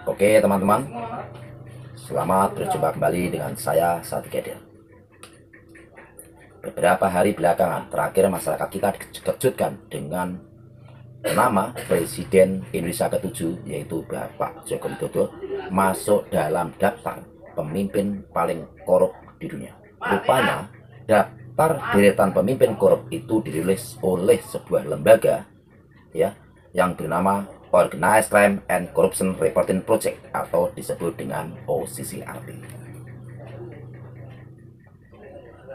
Oke teman-teman, selamat berjumpa kembali dengan saya Sati Kedir. Beberapa hari belakangan terakhir masyarakat kita dikejutkan dengan nama Presiden Indonesia ke-7 yaitu Bapak Joko Widodo masuk dalam daftar pemimpin paling korup di dunia. Rupanya daftar deretan pemimpin korup itu dirilis oleh sebuah lembaga ya yang bernama Organized Crime and Corruption Reporting Project atau disebut dengan OCCRP.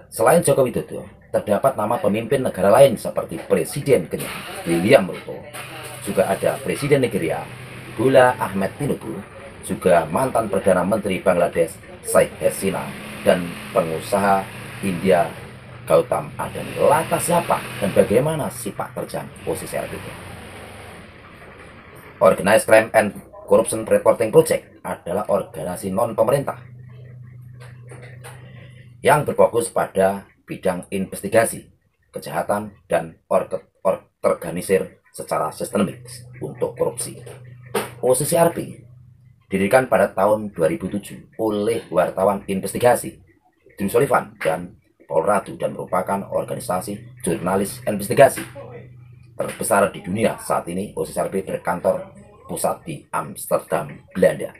Selain Joko Widodo, terdapat nama pemimpin negara lain seperti Presiden Kenya William Ruto, juga ada Presiden Nigeria Bola Ahmed Tinubu, juga mantan Perdana Menteri Bangladesh Sheikh Hasina, dan pengusaha India Gautam Adani. Lantas siapa dan bagaimana sepak terjang OCCRP itu? Organized Crime and Corruption Reporting Project adalah organisasi non-pemerintah yang berfokus pada bidang investigasi, kejahatan, dan terorganisir secara sistemik untuk korupsi. OCCRP didirikan pada tahun 2007 oleh wartawan investigasi Drew Sullivan dan Paul Radu dan merupakan organisasi jurnalis investigasi terbesar di dunia. Saat ini OCCRP berkantor pusat di Amsterdam, Belanda.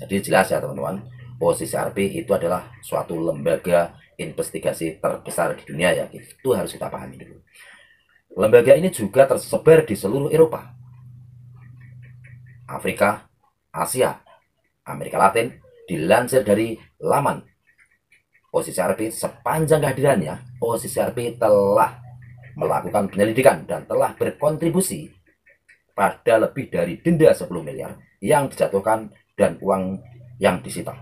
Jadi jelas ya teman-teman, OCCRP itu adalah suatu lembaga investigasi terbesar di dunia ya. Itu harus kita pahami dulu. Lembaga ini juga tersebar di seluruh Eropa, Afrika, Asia, Amerika Latin. Dilansir dari laman OCCRP, sepanjang kehadirannya OCCRP telah melakukan penyelidikan dan telah berkontribusi pada lebih dari denda 10 miliar yang dijatuhkan dan uang yang disita.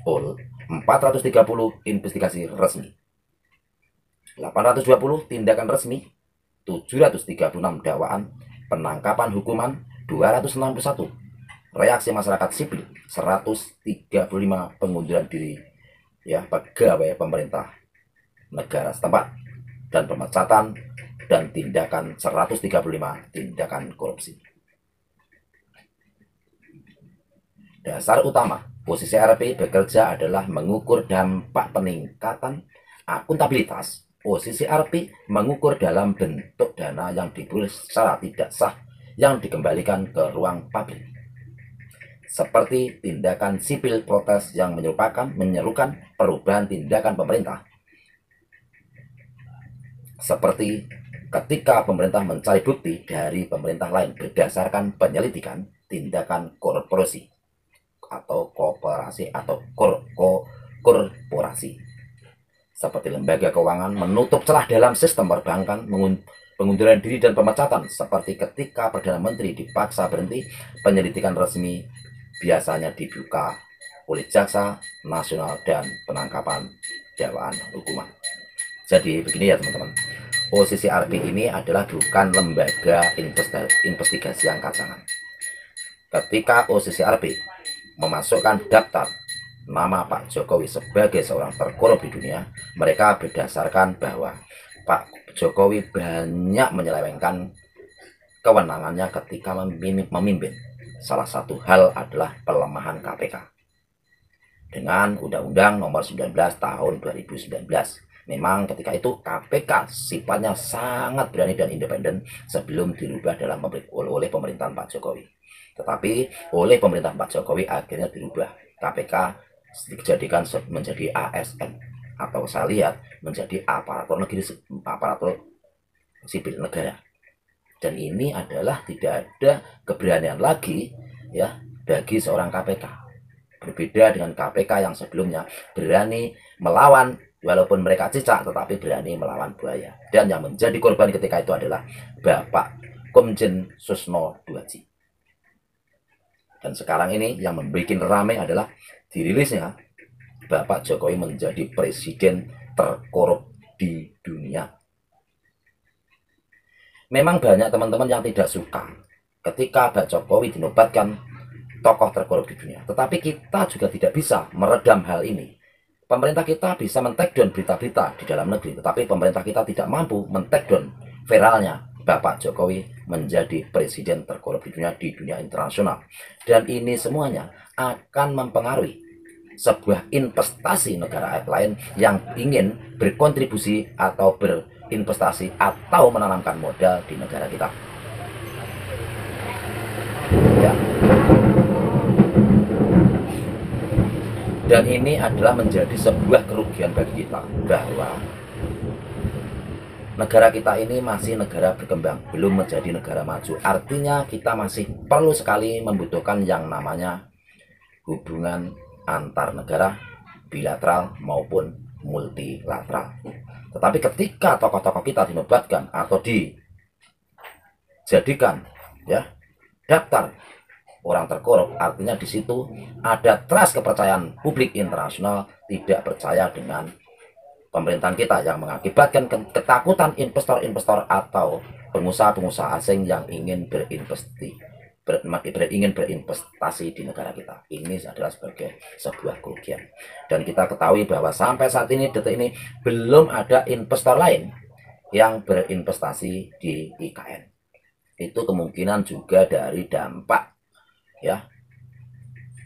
430 investigasi resmi, 820 tindakan resmi, 736 dakwaan, penangkapan hukuman 261, reaksi masyarakat sipil 135, pengunduran diri ya pegawai pemerintah negara setempat, dan pemecatan dan tindakan 135 tindakan korupsi. Dasar utama OCCRP bekerja adalah mengukur dampak peningkatan akuntabilitas. OCCRP mengukur dalam bentuk dana yang diperoleh secara tidak sah yang dikembalikan ke ruang publik, seperti tindakan sipil protes yang menyerukan perubahan tindakan pemerintah, seperti ketika pemerintah mencari bukti dari pemerintah lain berdasarkan penyelidikan tindakan korporasi atau kooperasi atau korporasi, seperti lembaga keuangan menutup celah dalam sistem perbankan, pengunduran diri dan pemecatan, seperti ketika Perdana Menteri dipaksa berhenti, penyelidikan resmi biasanya dibuka oleh Jaksa Nasional dan penangkapan dakwaan hukuman. Jadi begini ya teman-teman, OCCRP ini adalah bukan lembaga investigasi angkat tangan. Ketika OCCRP memasukkan daftar nama Pak Jokowi sebagai seorang terkorup di dunia, mereka berdasarkan bahwa Pak Jokowi banyak menyelewengkan kewenangannya ketika memimpin. Salah satu hal adalah pelemahan KPK dengan Undang-Undang Nomor 19 Tahun 2019. Memang ketika itu KPK sifatnya sangat berani dan independen sebelum dirubah oleh pemerintahan Pak Jokowi. Tetapi oleh pemerintahan Pak Jokowi akhirnya dirubah, KPK dijadikan menjadi ASN atau saya lihat menjadi aparatur negeri, aparatur sipil negara. Dan ini adalah tidak ada keberanian lagi ya bagi seorang KPK. Berbeda dengan KPK yang sebelumnya berani melawan, walaupun mereka cicak tetapi berani melawan buaya. Dan yang menjadi korban ketika itu adalah Bapak Komjen Susno Duaji. Dan sekarang ini yang membuat ramai adalah dirilisnya Bapak Jokowi menjadi presiden terkorup di dunia. Memang banyak teman-teman yang tidak suka ketika Pak Jokowi dinobatkan tokoh terkorup di dunia. Tetapi kita juga tidak bisa meredam hal ini. Pemerintah kita bisa men-take down berita-berita di dalam negeri, tetapi pemerintah kita tidak mampu men-take down viralnya Bapak Jokowi menjadi presiden terkorup di dunia internasional. Dan ini semuanya akan mempengaruhi sebuah investasi negara lain yang ingin berkontribusi atau berinvestasi atau menanamkan modal di negara kita. Ya. Dan ini adalah menjadi sebuah kerugian bagi kita, bahwa negara kita ini masih negara berkembang, belum menjadi negara maju. Artinya kita masih perlu sekali membutuhkan yang namanya hubungan antar negara, bilateral maupun multilateral. Tetapi ketika tokoh-tokoh kita dinobatkan atau dijadikan daftar orang terkorup, artinya di situ ada trust kepercayaan publik internasional tidak percaya dengan pemerintahan kita, yang mengakibatkan ketakutan investor-investor atau pengusaha-pengusaha asing yang ingin berinvestasi di negara kita. Ini adalah sebagai sebuah kerugian. Dan kita ketahui bahwa sampai saat ini, detik ini, belum ada investor lain yang berinvestasi di IKN. Itu kemungkinan juga dari dampak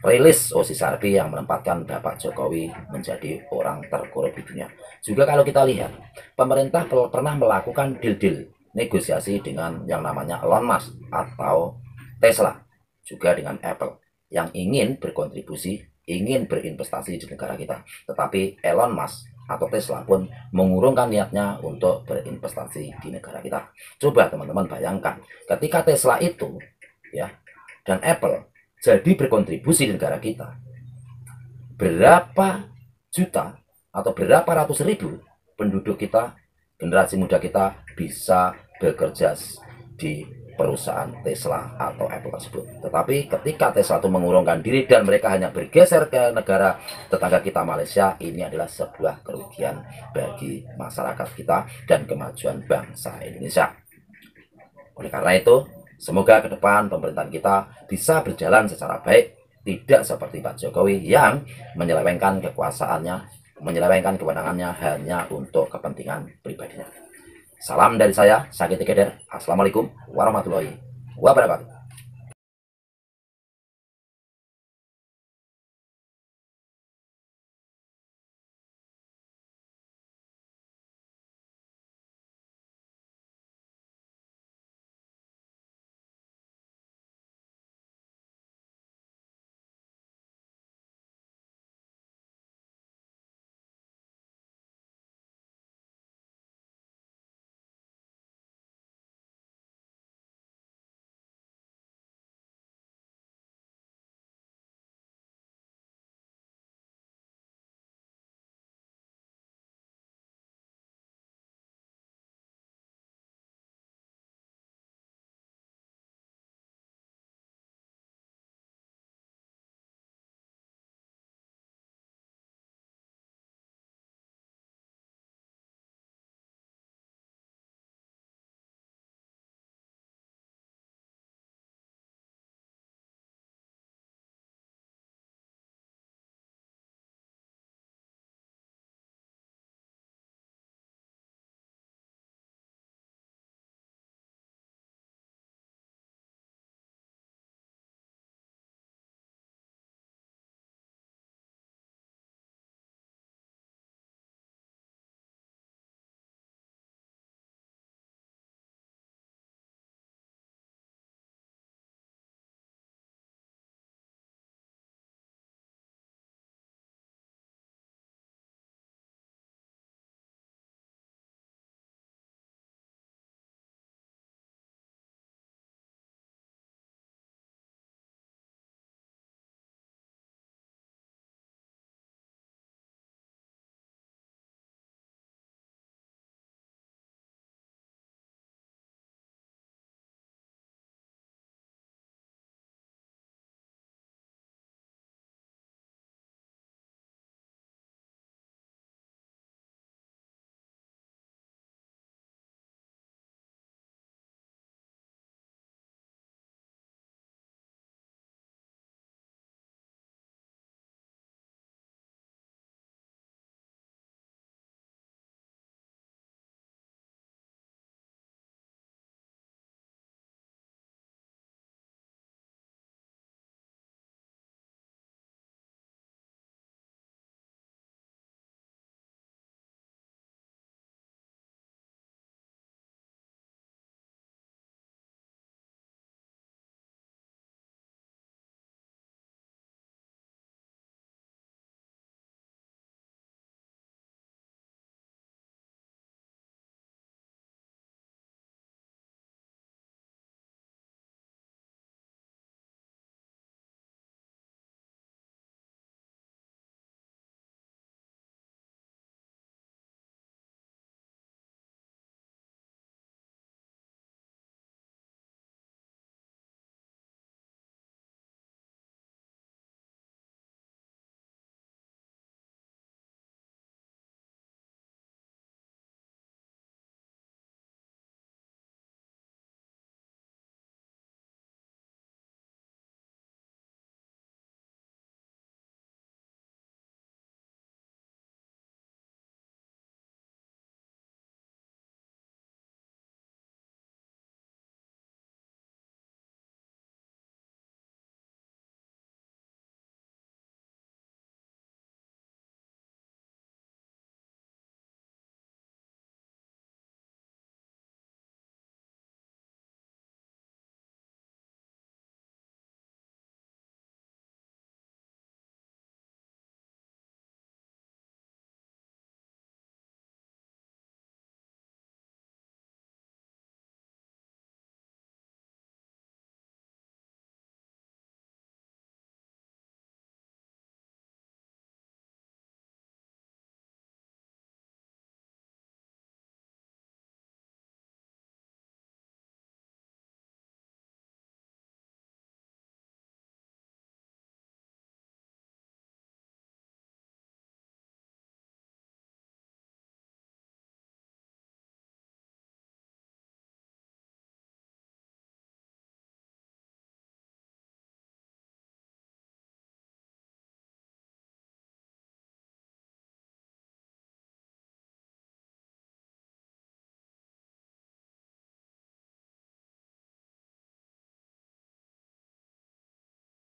rilis OC Sarbi yang menempatkan Bapak Jokowi menjadi orang terkorup di dunia. Juga kalau kita lihat, pemerintah pernah melakukan deal-deal negosiasi dengan yang namanya Elon Musk atau Tesla, juga dengan Apple, yang ingin berkontribusi, ingin berinvestasi di negara kita. Tetapi Elon Musk atau Tesla pun mengurungkan niatnya untuk berinvestasi di negara kita. Coba teman-teman bayangkan, ketika Tesla itu dan Apple jadi berkontribusi di negara kita, berapa juta atau berapa ratus ribu penduduk kita, generasi muda kita bisa bekerja di perusahaan Tesla atau Apple tersebut. Tetapi ketika Tesla itu mengurungkan diri dan mereka hanya bergeser ke negara tetangga kita, Malaysia, ini adalah sebuah kerugian bagi masyarakat kita dan kemajuan bangsa Indonesia. Oleh karena itu, semoga ke depan pemerintahan kita bisa berjalan secara baik, tidak seperti Pak Jokowi yang menyelewengkan kekuasaannya, menyelewengkan kewenangannya hanya untuk kepentingan pribadinya. Salam dari saya, Sakiti Keder. Assalamualaikum warahmatullahi wabarakatuh.